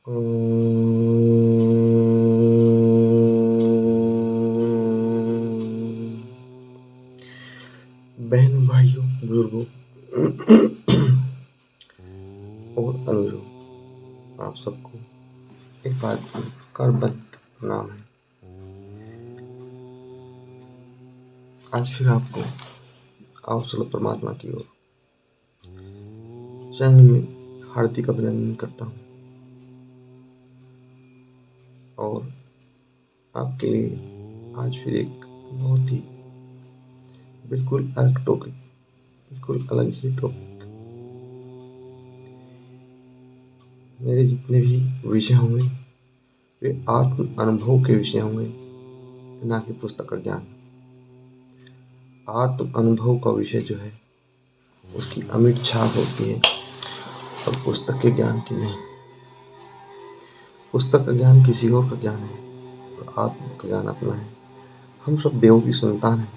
बहनों, भाइयों, बुजुर्गों और अमीरों, आप सबको एक बार करबद्ध प्रणाम है। आज फिर आपको आओ चलो परमात्मा की ओर चैनल में हार्दिक अभिनंदन करता हूँ और आपके लिए आज फिर एक बहुत ही बिल्कुल अलग टॉपिक, बिल्कुल अलग ही टॉपिक, मेरे जितने भी विषय होंगे वे आत्म अनुभव के विषय होंगे, ना कि पुस्तक का ज्ञान। आत्म अनुभव का विषय जो है उसकी अमिट छाप होती है और पुस्तक के ज्ञान की नहीं। पुस्तक का ज्ञान किसी और का ज्ञान है और आत्म का ज्ञान अपना है। हम सब देवों की संतान हैं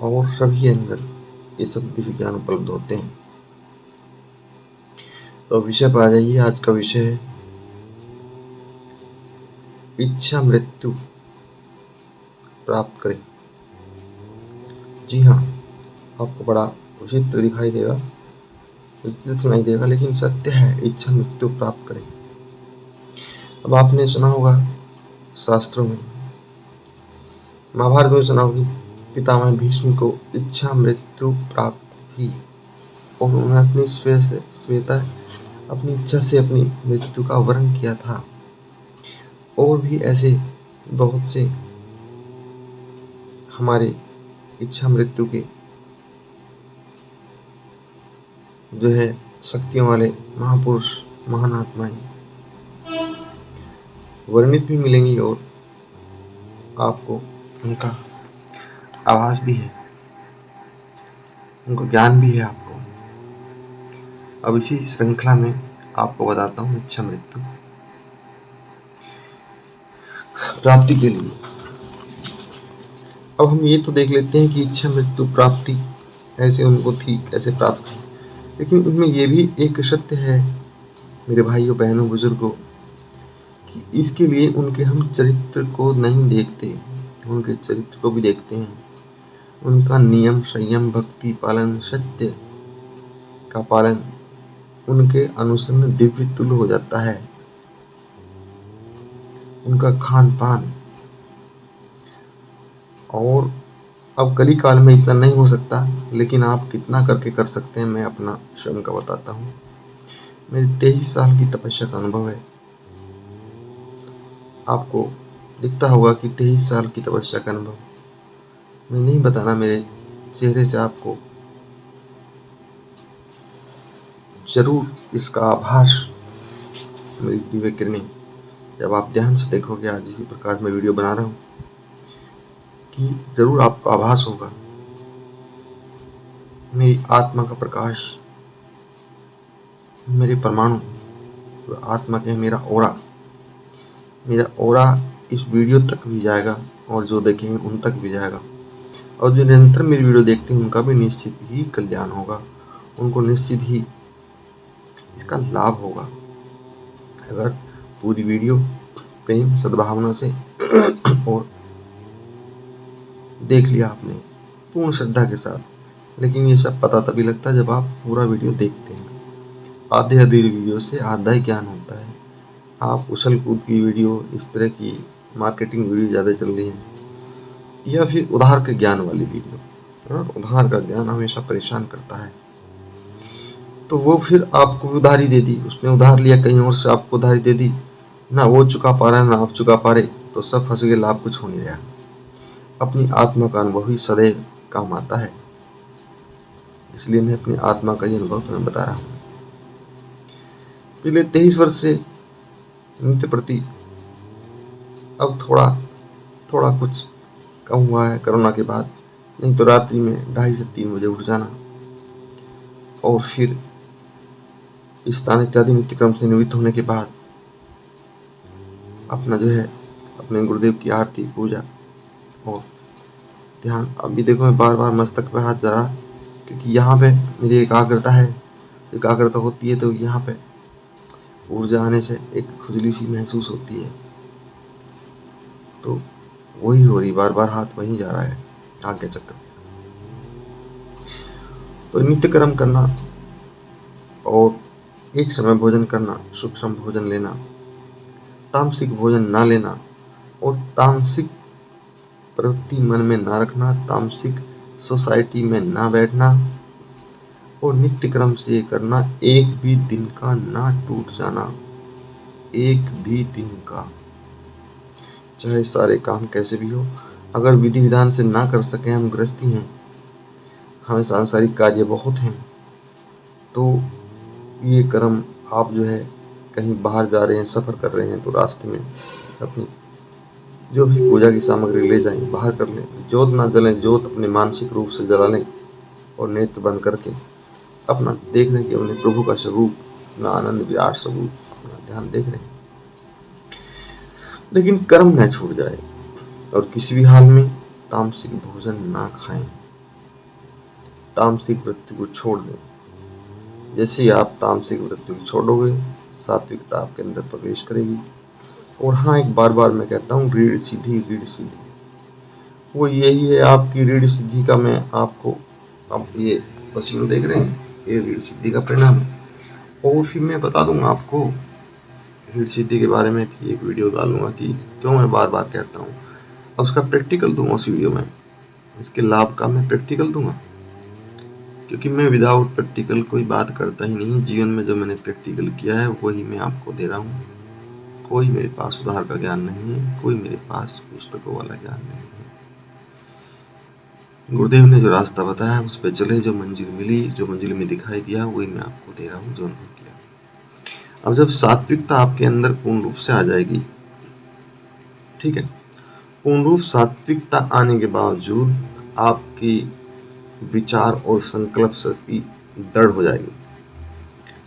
और सभी अंदर ये सब दिव्य ज्ञान उपलब्ध होते हैं। तो विषय पर आ जाइए। आज का विषय है इच्छा मृत्यु प्राप्त करें। जी हाँ, आपको बड़ा विचित्र दिखाई देगा, विचित्र सुनाई देगा, लेकिन सत्य है, इच्छा मृत्यु प्राप्त करें। अब आपने सुना होगा शास्त्रों में, महाभारत में सुना होगी, पितामह भीष्म को इच्छा मृत्यु प्राप्त थी और उन्होंने अपनी श्वेता अपनी इच्छा से अपनी मृत्यु का वर्ण किया था। और भी ऐसे बहुत से हमारे इच्छा मृत्यु के जो है शक्तियों वाले महापुरुष, महान आत्माएं वर्णित भी मिलेंगी और आपको उनका आभास भी है, उनको ज्ञान भी है आपको। अब इसी श्रृंखला में आपको बताता हूँ इच्छा मृत्यु प्राप्ति के लिए। अब हम ये तो देख लेते हैं कि इच्छा मृत्यु प्राप्ति ऐसे उनको थी, कैसे प्राप्त हुई, लेकिन उनमें ये भी एक सत्य है मेरे भाइयों, बहनों, बुजुर्गों, कि इसके लिए उनके हम चरित्र को नहीं देखते, उनके चरित्र को भी देखते हैं। उनका नियम, संयम, भक्ति पालन, सत्य का पालन उनके अनुसरण दिव्य तुल्य हो जाता है। उनका खान पान, और अब कली काल में इतना नहीं हो सकता, लेकिन आप कितना करके कर सकते हैं मैं अपना स्वयं का बताता हूँ। मेरे 23 साल की तपस्या का अनुभव है। आपको दिखता होगा कि 23 साल की तपस्या का अनुभव मैं नहीं बताना, मेरे चेहरे से आपको जरूर इसका आभास, मेरी दिव्य किरणें जब आप ध्यान से देखोगे, आज इसी प्रकार मैं वीडियो बना रहा हूँ, कि जरूर आपको आभास होगा मेरी आत्मा का प्रकाश, मेरे परमाणु आत्मा के मेरा ओरा इस वीडियो तक भी जाएगा और जो देखेंगे उन तक भी जाएगा। और जो निरंतर मेरी वीडियो देखते हैं उनका भी निश्चित ही कल्याण होगा, उनको निश्चित ही इसका लाभ होगा अगर पूरी वीडियो प्रेम सद्भावना से और देख लिया आपने पूर्ण श्रद्धा के साथ। लेकिन ये सब पता तभी लगता है जब आप पूरा वीडियो देखते हैं। आधे अधूरी वीडियो से आधा ही ज्ञान होता है। आप उछल कूद की वीडियो, इस तरह की मार्केटिंग वीडियो ज़्यादा चल रही है, या फिर उधार के ज्ञान वाली वीडियो। उधार का ज्ञान हमेशा परेशान करता है। तो वो फिर आपको उधारी दे दी, उसने उधार लिया कहीं और से, आपको उधारी दे दी, ना वो चुका पा रहा है ना आप चुका पा रहे, तो सब फंस गए, लाभ कुछ हो नहीं रहा। अपनी आत्मा का अनुभव ही सदैव काम आता है, इसलिए मैं अपनी आत्मा का ये अनुभव तुम्हें बता रहा हूँ। पिछले 23 वर्ष से नित्य प्रति अब थोड़ा कुछ कम हुआ है कोरोना के बाद, नहीं तो रात्रि में 2:30 से 3 बजे उठ जाना और फिर स्नान इत्यादि नित्यक्रम से निवृत्त होने के बाद अपना जो है अपने गुरुदेव की आरती, पूजा और ध्यान। अभी देखो मैं बार बार मस्तक पे हाथ जा रहा, क्योंकि यहाँ पे मेरी एकाग्रता है, एकाग्रता होती है तो यहाँ पे ऊर्जा आने से एक खुजली सी महसूस होती है। तो वही हो रही, बार बार हाथ वहीं जा रहा है आगे चक्कर। तो नित्य कर्म करना और एक समय भोजन करना, सूक्ष्म भोजन लेना, तामसिक भोजन ना लेना और तामसिक प्रवृत्ति मन में ना रखना, तामसिक सोसाइटी में ना बैठना और नित्य क्रम से ये करना, एक भी दिन का ना टूट जाना, एक भी दिन का, चाहे सारे काम कैसे भी हो। अगर विधि विधान से ना कर सकें, हम गृहस्थी हैं, हमें सांसारिक कार्य बहुत हैं, तो ये कर्म आप जो है कहीं बाहर जा रहे हैं, सफ़र कर रहे हैं, तो रास्ते में अपनी जो भी पूजा की सामग्री ले जाएं, बाहर कर लें। जोत ना जलें, जोत अपने मानसिक रूप से जला लें और नेत्र बंद करके अपना देख रहे हैं कि अपने प्रभु का स्वरूप, अपना आनंद विराट स्वरूप, अपना ध्यान देख रहे हैं। लेकिन कर्म न छूट जाए और किसी भी हाल में तामसिक भोजन ना खाएं, तामसिक वृत्ति को छोड़ दें। जैसे ही आप तामसिक वृत्ति को छोड़ोगे, सात्विकता आपके अंदर प्रवेश करेगी। और हाँ, एक बार बार मैं कहता हूँ, रीढ़ सीधी, रीढ़ सीधी, वो यही है आपकी रीढ़ सीधी का। मैं आपको अब ये पसीना देख रहे हैं, ये रीढ़ सीधी का परिणाम है। और फिर मैं बता दूंगा आपको रीढ़ सीधी के बारे में भी एक वीडियो डालूंगा कि क्यों मैं बार बार कहता हूँ, और उसका प्रैक्टिकल दूंगा उस वीडियो में, इसके लाभ का मैं प्रैक्टिकल दूंगा, क्योंकि मैं विदाउट प्रैक्टिकल कोई बात करता ही नहीं। जीवन में जो मैंने प्रैक्टिकल किया है वही मैं आपको दे रहा हूँ। कोई मेरे पास सुधार का ज्ञान नहीं है, कोई मेरे पास पुस्तकों वाला ज्ञान नहीं है। गुरुदेव ने जो रास्ता बताया उस पर चले, जो मंजिल मिली, जो मंजिल में दिखाई दिया, वही मैं आपको दे रहा हूँ, जो अनुभव किया। अब जब सात्विकता आपके अंदर पूर्ण रूप से आ जाएगी, ठीक है, पूर्ण रूप सात्विकता आने के बावजूद आपकी विचार और संकल्प शक्ति दृढ़ हो जाएगी।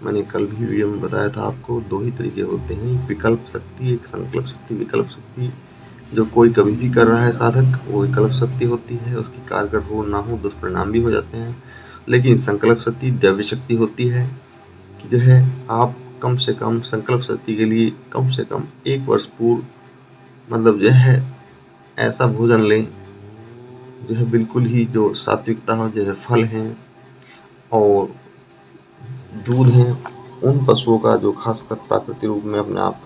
मैंने कल भी वीडियो में बताया था आपको, दो ही तरीके होते हैं, विकल्प शक्ति, एक संकल्प शक्ति। विकल्प शक्ति जो कोई कभी भी कर रहा है साधक, वो विकल्प शक्ति होती है, उसकी कारगर हो ना हो दुष्परिणाम भी हो जाते हैं। लेकिन संकल्प शक्ति दैवी शक्ति होती है कि जो है आप कम से कम संकल्प शक्ति के लिए कम से कम 1 वर्ष पूर्व, मतलब जो है ऐसा भोजन लें जो है बिल्कुल ही जो सात्विकता हो, जैसे फल हैं और दूध हैं, उन पशुओं का जो खासकर प्राकृतिक रूप में अपने आप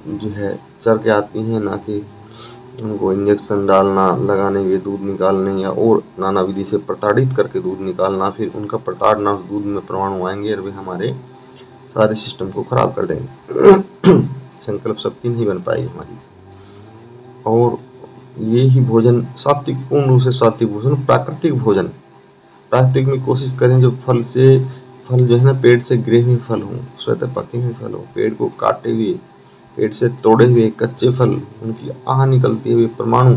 जो है चर के आती हैं, ना कि उनको इंजेक्शन डालना, लगाने के दूध निकालने, या और नाना विधि से प्रताड़ित करके दूध निकालना, फिर उनका प्रताड़ना उस दूध में परमाणु आएंगे और वे हमारे सारे सिस्टम को खराब कर देंगे। संकल्प शक्ति नहीं बन पाएगी हमारी। और ये ही भोजन सात्विक, पूर्ण रूप से सात्विक भोजन, प्राकृतिक भोजन, प्राकृतिक में कोशिश करें जो फल जो है ना, पेड़ से गिरे हुए फल हों, स्वतः पके हुए फल हो, पेड़ को काटे हुए, पेड़ से तोड़े हुए कच्चे फल, उनकी आह निकलते हुए परमाणु,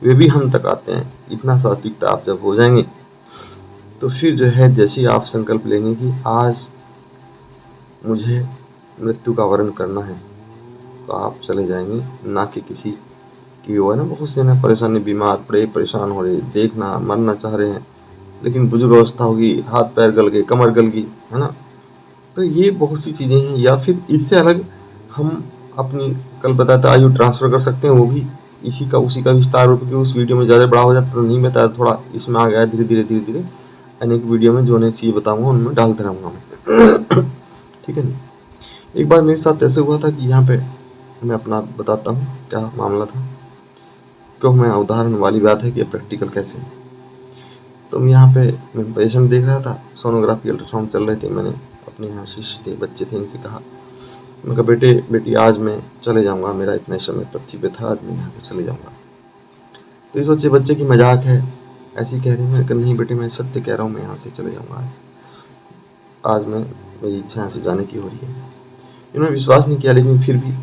वे भी हम तक आते हैं। इतना सात्विकता आप जब हो जाएंगे तो फिर जो है जैसे ही आप संकल्प लेंगे कि आज मुझे मृत्यु का वर्ण करना है, तो आप चले जाएंगे। ना कि किसी की वो है ना, बहुत से ना परेशानी, बीमार पड़े, परेशान हो रहे, देखना मरना चाह रहे हैं, लेकिन बुजुर्ग अवस्था होगी, हाथ पैर गल गए, कमर गल गई, है ना। तो ये बहुत सी चीज़ें हैं। या फिर इससे अलग हम अपनी कल बताते आयु ट्रांसफ़र कर सकते हैं, वो भी इसी का उसी का विस्तार हो, क्योंकि उस वीडियो में ज़्यादा बड़ा हो जाता तो नहीं बताया, थोड़ा इसमें आ गया धीरे धीरे अनेक वीडियो में जो अनेक चीज़ बताऊँगा उनमें डालते रहूँगा मैं। ठीक है ना। एक बार मेरे साथ ऐसे हुआ था कि यहाँ पे मैं अपना बताता हूँ क्या मामला था, क्यों मैं उदाहरण वाली बात है कि प्रैक्टिकल कैसे। तो यहाँ पे मैं पेशेंट देख रहा था, सोनोग्राफी अल्ट्रासाउंड चल रहे थे। मैंने अपने यहाँ शिष्य थे, बच्चे थे, इनसे कहा, मैं कहा बेटे बेटी आज मैं चले जाऊँगा, मेरा इतना समय पृथ्वी पे था, आज मैं यहाँ से चले जाऊँगा। तो ये सोचे बच्चे की मजाक है, ऐसी कह रही। मैं कहा नहीं बेटे, मैं सत्य कह रहा हूँ, मैं यहाँ से चले जाऊँगा आज मैं, मेरी इच्छा यहाँ से जाने की हो रही है। इन्होंने विश्वास नहीं किया, लेकिन फिर भी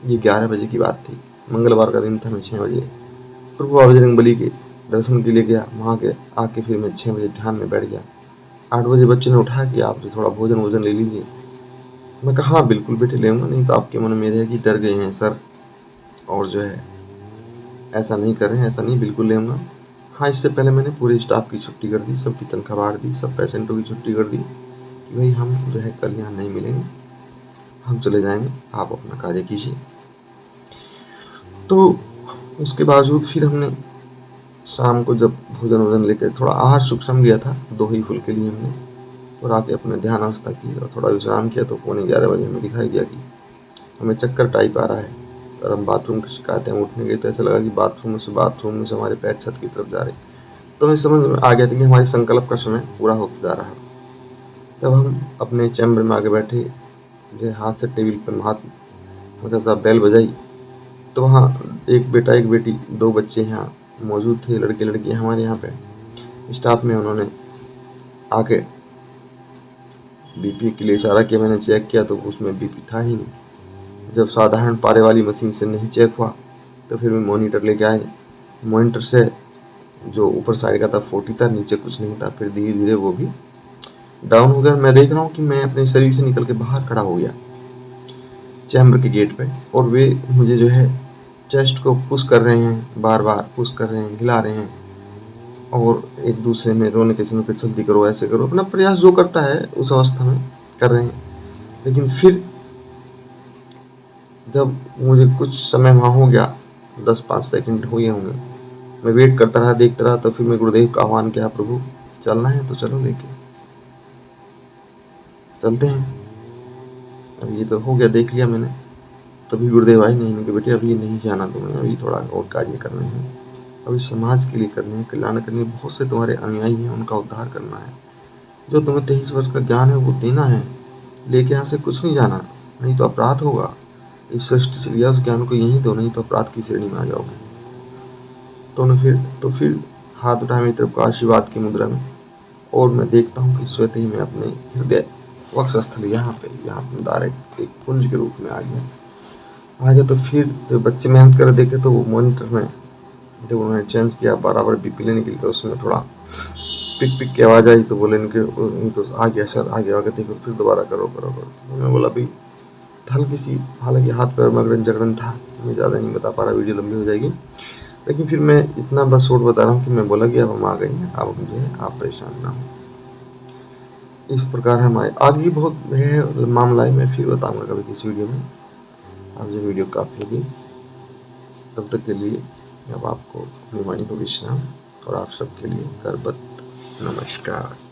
ये 11 बजे की बात थी, मंगलवार का दिन था। मैं 6 बजे प्रभु बजरंगबली के दर्शन के लिए गया। वहाँ के आके फिर मैं 6 बजे ध्यान में बैठ गया। 8 बजे बच्चे ने उठा कि आप जो थोड़ा भोजन ले लीजिए। मैं कहा हाँ बिल्कुल बेटे लेऊँगा, नहीं तो आपके मन में है कि डर गए हैं सर और जो है ऐसा नहीं कर रहे हैं, ऐसा नहीं, बिल्कुल लेऊँगा। हाँ, इससे पहले मैंने पूरे स्टाफ की छुट्टी कर दी, सबकी तनख्वाह बांट दी, सब पेशेंटों की छुट्टी कर दी कि भाई हम जो है कल यहाँ नहीं मिलेंगे, हम चले जाएंगे, आप अपना कार्य कीजिए। तो उसके बावजूद फिर हमने शाम को जब भोजन वोजन लेकर थोड़ा आहार सूक्ष्म लिया था, 2 ही फुल्के लिए हमने, और आके अपने ध्यान अवस्था की और थोड़ा विश्राम किया। तो 11:15 बजे हमें दिखाई दिया कि हमें चक्कर टाइप आ रहा है, और हम बाथरूम की शिकायतें उठने गए तो ऐसा लगा कि बाथरूम में से हमारे पैर छत की तरफ जा रहे। तो हमें समझ में आ गया था कि हमारे संकल्प का समय पूरा होता जा रहा है। तब हम अपने चैम्बर में आके बैठे, जो हाथ से टेबल पर हाथ हल्का सा बेल बजाई, तो वहाँ एक बेटा एक बेटी 2 बच्चे यहाँ मौजूद थे, लड़के लड़कियाँ हमारे यहाँ पे स्टाफ में। उन्होंने आके बीपी के लिए इशारा किया, मैंने चेक किया तो उसमें बीपी था ही नहीं। जब साधारण पारे वाली मशीन से नहीं चेक हुआ तो फिर मैं मॉनिटर लेके आए। मॉनिटर से जो ऊपर साइड का था 40 था, नीचे कुछ नहीं था। फिर धीरे धीरे वो भी डाउन हो गया। मैं देख रहा हूँ कि मैं अपने शरीर से निकल के बाहर खड़ा हो गया चैम्बर के गेट पे, और वे मुझे जो है चेस्ट को पुश कर रहे हैं, बार बार पुश कर रहे हैं, हिला रहे हैं, और एक दूसरे में रोने के समय को जल्दी करो, ऐसे करो, अपना प्रयास जो करता है उस अवस्था में कर रहे हैं। लेकिन फिर जब मुझे कुछ समय वहाँ हो गया, 10-5 सेकंड हुए होंगे, मैं वेट करता रहा, देखता रहा। तो फिर मैं गुरुदेव का आह्वान किया, प्रभु चलना है तो चलो, लेके चलते हैं। अब ये तो हो गया, देख लिया मैंने। तभी गुरुदेव आए, नहीं कि बेटे अभी नहीं जाना तुम्हें, अभी थोड़ा और कार्य करने हैं, अभी समाज के लिए करने हैं, कल्याण करने हैं। बहुत से तुम्हारे अनुयायी हैं, उनका उद्धार करना है। जो तुम्हें 23 वर्ष का ज्ञान है वो देना है, लेके यहाँ से कुछ नहीं जाना, नहीं तो अपराध होगा। इस सृष्टि से लिया उस ज्ञान को यहीं दो, नहीं तो अपराध की श्रेणी में आ जाओगे। तो फिर हाथ उठाया मेरी तरफ का आशीर्वाद की मुद्रा में, और मैं देखता हूँ कि स्वतः ही मैं अपने हृदय वक्षस्थल यहाँ पे डायरेक्ट एक पुंज के रूप में आ गया। तो फिर जब बच्चे मेहनत कर देखे तो वो मॉनिटर में जब उन्होंने चेंज किया बराबर बीपी लेने के लिए, तो उसमें थोड़ा पिक की आवाज़ आई। तो बोले इनके तो आ गया सर, आ गया, देखो फिर दोबारा करो। तो मैं बोला भाई हल्की सी, हालांकि हाथ पैर में जगड़न था, मैं ज़्यादा नहीं बता पा रहा, वीडियो लंबी हो जाएगी। लेकिन फिर मैं इतना बस शॉर्ट बता रहा हूँ कि मैं बोला कि अब हम आ गए हैं, अब मुझे आप परेशान ना हो। इस प्रकार हमारे आगे भी बहुत है मामला है, मैं फिर बताऊँगा कभी किसी वीडियो में। अब ये वीडियो काफ़ी होगी, तब तक के लिए अब आपको अपनी वाणी को विश्राम, और आप सबके लिए करबद्ध नमस्कार।